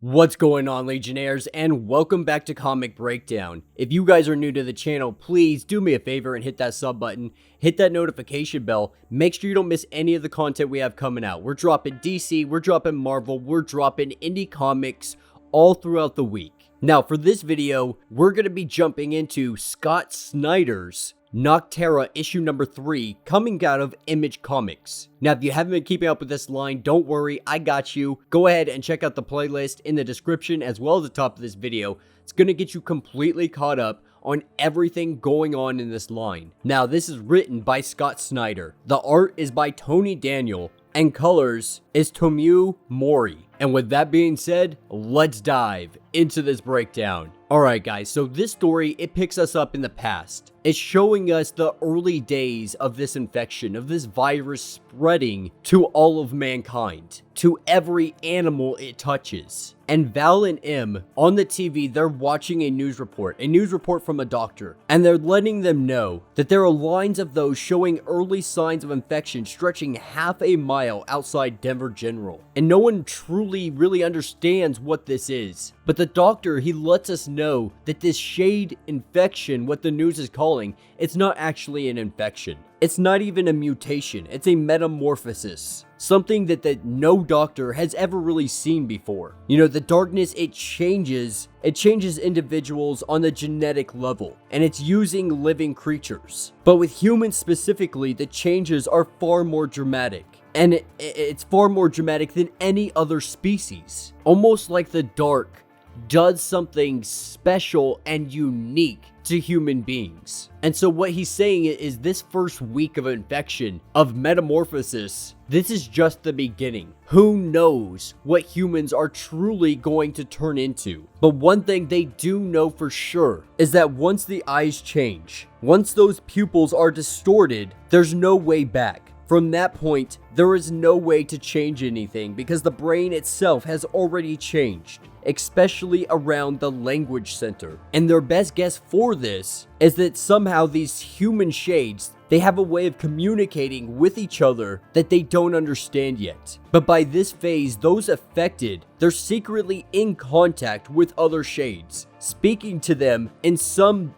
What's going on, Legionnaires, and welcome back to Comic Breakdown. If you guys are new to the channel, please do me a favor and hit that sub button, hit that notification bell, make sure you don't miss any of the content we have coming out. We're dropping DC, we're dropping Marvel, we're dropping indie comics all throughout the week. Now, for this video, we're going to be jumping into SCOTT SNYDER's Nocterra issue number 3 coming out of Image Comics. Now, if you haven't been keeping up with this line, don't worry, I got you. Go ahead and check out the playlist in the description as well as the top of this video. It's going to get you completely caught up on everything going on in this line. Now, this is written by SCOTT SNYDER. The art is by Tony Daniel, and colors is Tomeu Mori. And with that being said, let's dive into this breakdown. Alright guys, so this story, it picks us up in the past. It's showing us the early days of this infection, of this virus spreading to all of mankind, to every animal it touches. And Val and M, on the TV, they're watching a news report from a doctor, and they're letting them know that there are lines of those showing early signs of infection stretching half a mile outside Denver General. And no one truly really understands what this is. But the doctor, he lets us know that this shade infection, what the news is calling, it's not actually an infection. It's not even a mutation, it's a metamorphosis. Something that no doctor has ever really seen before. You know, the darkness, it changes individuals on the genetic level, and it's using living creatures. But with humans specifically, the changes are far more dramatic. And it's far more dramatic than any other species. Almost like the dark does something special and unique to human beings. And so what he's saying is this first week of infection, of metamorphosis, this is just the beginning. Who knows what humans are truly going to turn into? But one thing they do know for sure is that once the eyes change, once those pupils are distorted, there's no way back. From that point, there is no way to change anything because the brain itself has already changed, especially around the language center. And their best guess for this is that somehow these human shades, they have a way of communicating with each other that they don't understand yet. But by this phase, those affected, they're secretly in contact with other shades, speaking to them in some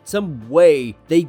way they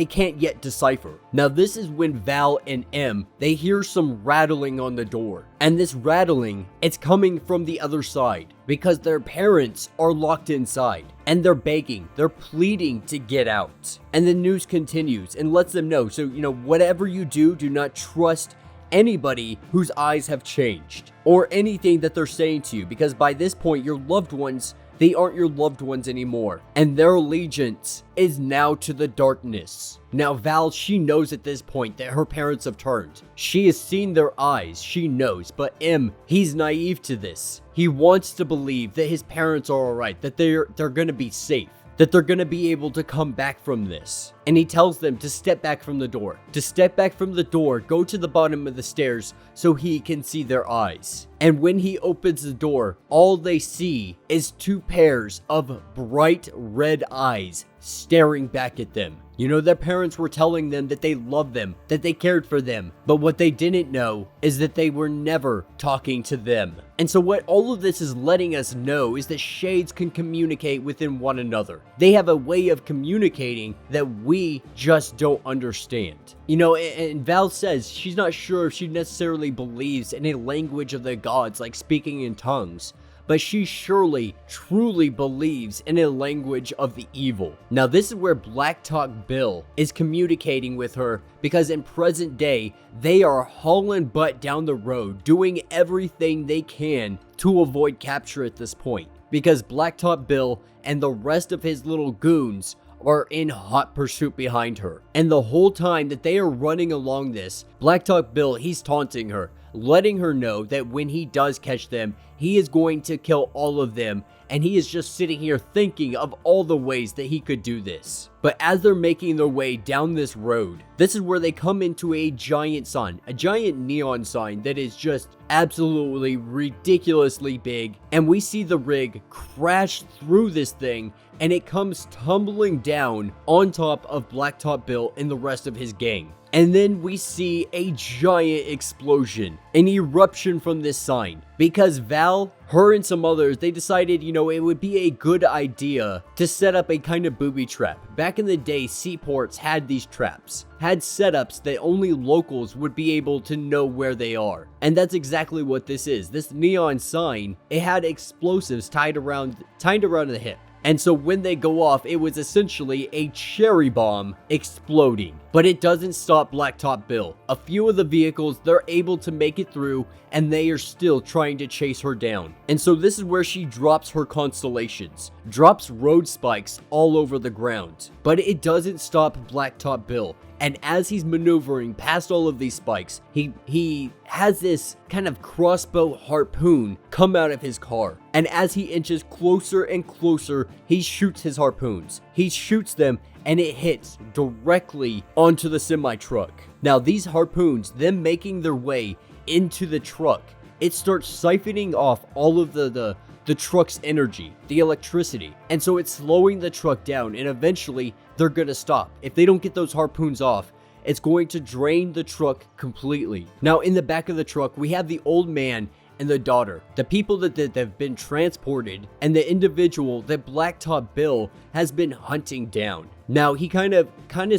can't yet decipher. Now this is when Val and M, they hear some rattling on the door. And this rattling, it's coming from the other side because their parents are locked inside. And they're begging, they're pleading to get out. And the news continues and lets them know, so whatever you do, do not trust anybody whose eyes have changed or anything that they're saying to you, because by this point your loved ones, they aren't your loved ones anymore, and their allegiance is now to the darkness. Now Val, she knows at this point that her parents have turned. She has seen their eyes, she knows, but M, he's naive to this. He wants to believe that his parents are alright, that they're gonna be safe, that they're gonna be able to come back from this. And he tells them to step back from the door. To step back from the door, go to the bottom of the stairs so he can see their eyes. And when he opens the door, all they see is 2 pairs of bright red eyes staring back at them. You know, their parents were telling them that they loved them, that they cared for them, but what they didn't know is that they were never talking to them. And so what all of this is letting us know is that shades can communicate within one another. They have a way of communicating that we just don't understand. You know, and Val says she's not sure if she necessarily believes in a language of the gods like speaking in tongues, but she surely, truly believes in a language of the evil. Now this is where Black Talk Bill is communicating with her, because in present day, they are hauling butt down the road, doing everything they can to avoid capture at this point. Because Black Talk Bill and the rest of his little goons are in hot pursuit behind her. And the whole time that they are running along this, Black Talk Bill, he's taunting her, letting her know that when he does catch them, he is going to kill all of them, and he is just sitting here thinking of all the ways that he could do this. But as they're making their way down this road, this is where they come into a giant sign, a giant neon sign that is just absolutely ridiculously big, and we see the rig crash through this thing, and it comes tumbling down on top of Black Top Bill and the rest of his gang. And then we see a giant explosion, an eruption from this sign. Because Val, her and some others, they decided, it would be a good idea to set up a kind of booby trap. Back in the day, seaports had these traps, had setups that only locals would be able to know where they are. And that's exactly what this is. This neon sign, it had explosives tied around the hip. And so when they go off, it was essentially a cherry bomb exploding. But it doesn't stop Blacktop Bill. A few of the vehicles, they're able to make it through, and they are still trying to chase her down. And so this is where she drops her constellations, drops road spikes all over the ground. But it doesn't stop Blacktop Bill. And as he's maneuvering past all of these spikes, he has this kind of crossbow harpoon come out of his car. And as he inches closer and closer, he shoots his harpoons. He shoots them, and it hits directly onto the semi-truck. Now these harpoons, them making their way into the truck, it starts siphoning off all of the truck's energy, the electricity. And so it's slowing the truck down, and eventually they're gonna stop. If they don't get those harpoons off, it's going to drain the truck completely. Now in the back of the truck, we have the old man and the daughter, the people that have been transported, and the individual that Blacktop Bill has been hunting down. Now he kind of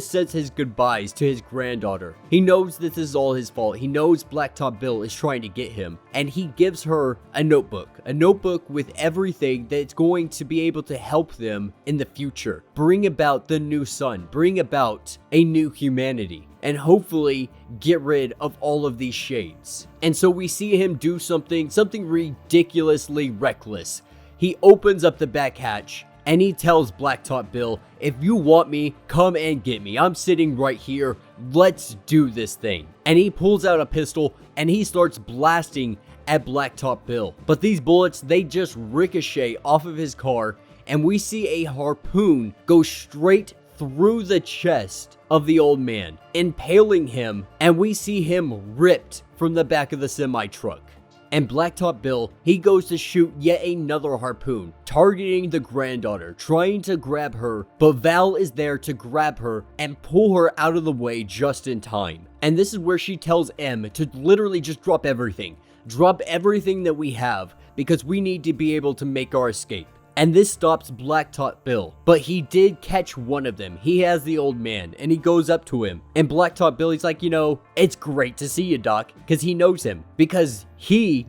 says his goodbyes to his granddaughter. He knows this is all his fault. He knows Blacktop Bill is trying to get him, and he gives her a notebook with everything that's going to be able to help them in the future, bring about the new sun, bring about a new humanity, and hopefully get rid of all of these shades. And so we see him do something ridiculously reckless. He opens up the back hatch, and he tells Blacktop Bill, if you want me, come and get me. I'm sitting right here. Let's do this thing. And he pulls out a pistol, and he starts blasting at Blacktop Bill. But these bullets, they just ricochet off of his car, and we see a harpoon go straight through the chest of the old man, impaling him, and we see him ripped from the back of the semi-truck. And Blacktop Bill, he goes to shoot yet another harpoon, targeting the granddaughter, trying to grab her, but Val is there to grab her and pull her out of the way just in time. And this is where she tells M to literally just drop everything that we have, because we need to be able to make our escape. And this stops Blacktop Bill, but he did catch one of them. He has the old man, and he goes up to him, and Blacktop Bill, he's like, it's great to see you, Doc, because he knows him, because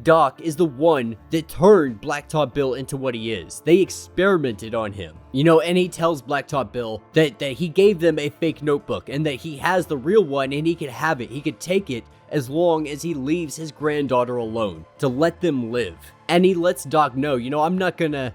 Doc, is the one that turned Blacktop Bill into what he is. They experimented on him, and he tells Blacktop Bill that he gave them a fake notebook, and that he has the real one, and he could have it, he could take it, as long as he leaves his granddaughter alone, to let them live. And he lets Doc know, I'm not gonna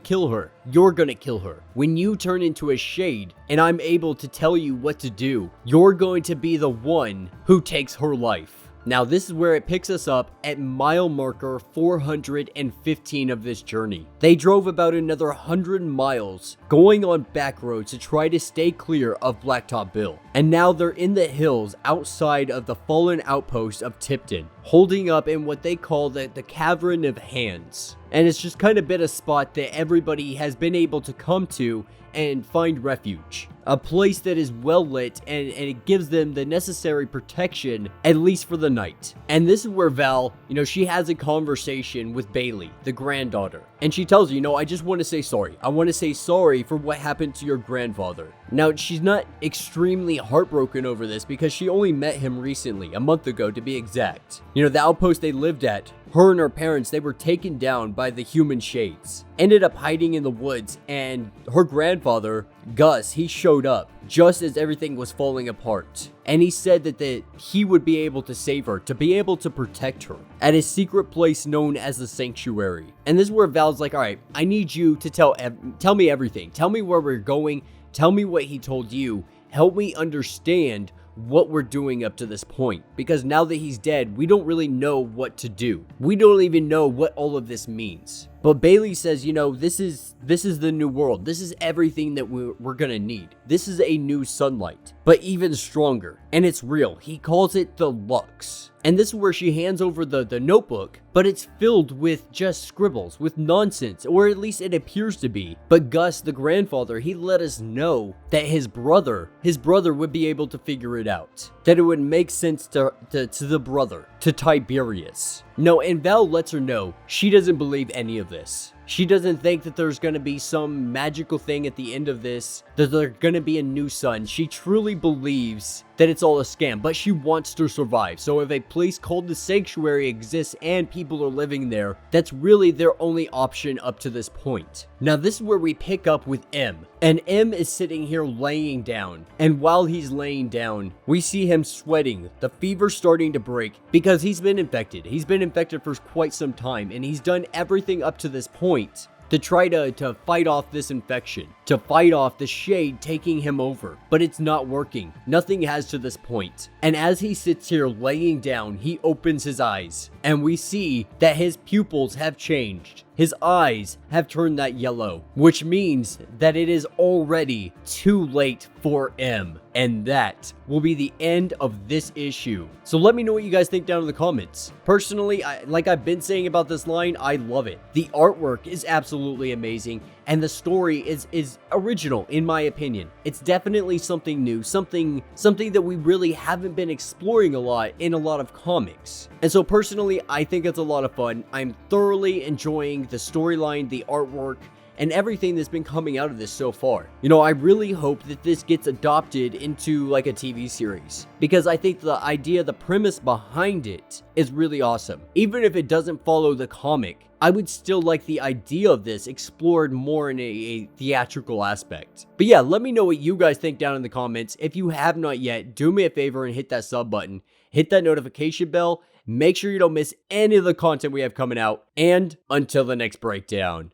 kill her. You're gonna kill her. When you turn into a shade and I'm able to tell you what to do, you're going to be the one who takes her life. Now this is where it picks us up at mile marker 415 of this journey. They drove about another 100 miles, going on back roads to try to stay clear of Blacktop Bill. And now they're in the hills outside of the fallen outpost of Tipton, holding up in what they call the Cavern of Hands. And it's just kind of been a spot that everybody has been able to come to and find refuge. A place that is well lit, and it gives them the necessary protection, at least for the night. And this is where Val, she has a conversation with Bailey, the granddaughter. And she tells her, I just want to say sorry. I want to say sorry for what happened to your grandfather. Now, she's not extremely heartbroken over this because she only met him recently, a month ago to be exact. The outpost they lived at, her and her parents, they were taken down by the human shades. Ended up hiding in the woods, and her grandfather, Gus, he showed up just as everything was falling apart. And he said that he would be able to save her, to be able to protect her at a secret place known as the Sanctuary. And this is where Val's like, all right, I need you to tell me everything. Tell me where we're going. Tell me what he told you. Help me understand what we're doing up to this point, because now that he's dead, we don't really know what to do. We don't even know what all of this means. But Bailey says, you know, this is the new world. This is everything that we're gonna need. This is a new sunlight, but even stronger. And it's real. He calls it the Lux. And this is where she hands over the notebook, but it's filled with just scribbles, with nonsense, or at least it appears to be. But Gus, the grandfather, he let us know that his brother would be able to figure it out. That it would make sense to the brother, to Tiberius. No, and Val lets her know she doesn't believe any of this. She doesn't think that there's going to be some magical thing at the end of this, that there's going to be a new sun. She truly believes that it's all a scam, but she wants to survive. So if a place called the Sanctuary exists and people are living there, that's really their only option up to this point. Now this is where we pick up with M. And M is sitting here laying down. And while he's laying down, we see him sweating, the fever starting to break, because he's been infected. He's been infected for quite some time, and he's done everything up to this point to try to fight off this infection, to fight off the shade taking him over, but it's not working. Nothing has to this point. And as he sits here laying down, he opens his eyes, and we see that his pupils have changed. His eyes have turned that yellow, which means that it is already too late for M. And that will be the end of this issue. So let me know what you guys think down in the comments. Personally, like I've been saying about this line, I love it. The artwork is absolutely amazing, and the story is original in my opinion. It's definitely something new, something that we really haven't been exploring a lot in a lot of comics. And so personally, I think it's a lot of fun. I'm thoroughly enjoying the storyline, the artwork, and everything that's been coming out of this so far. You know, I really hope that this gets adopted into like a TV series, because I think the idea, the premise behind it is really awesome. Even if it doesn't follow the comic, I would still like the idea of this explored more in a theatrical aspect. But yeah, let me know what you guys think down in the comments. If you have not yet, do me a favor and hit that sub button, hit that notification bell, make sure you don't miss any of the content we have coming out, and until the next breakdown.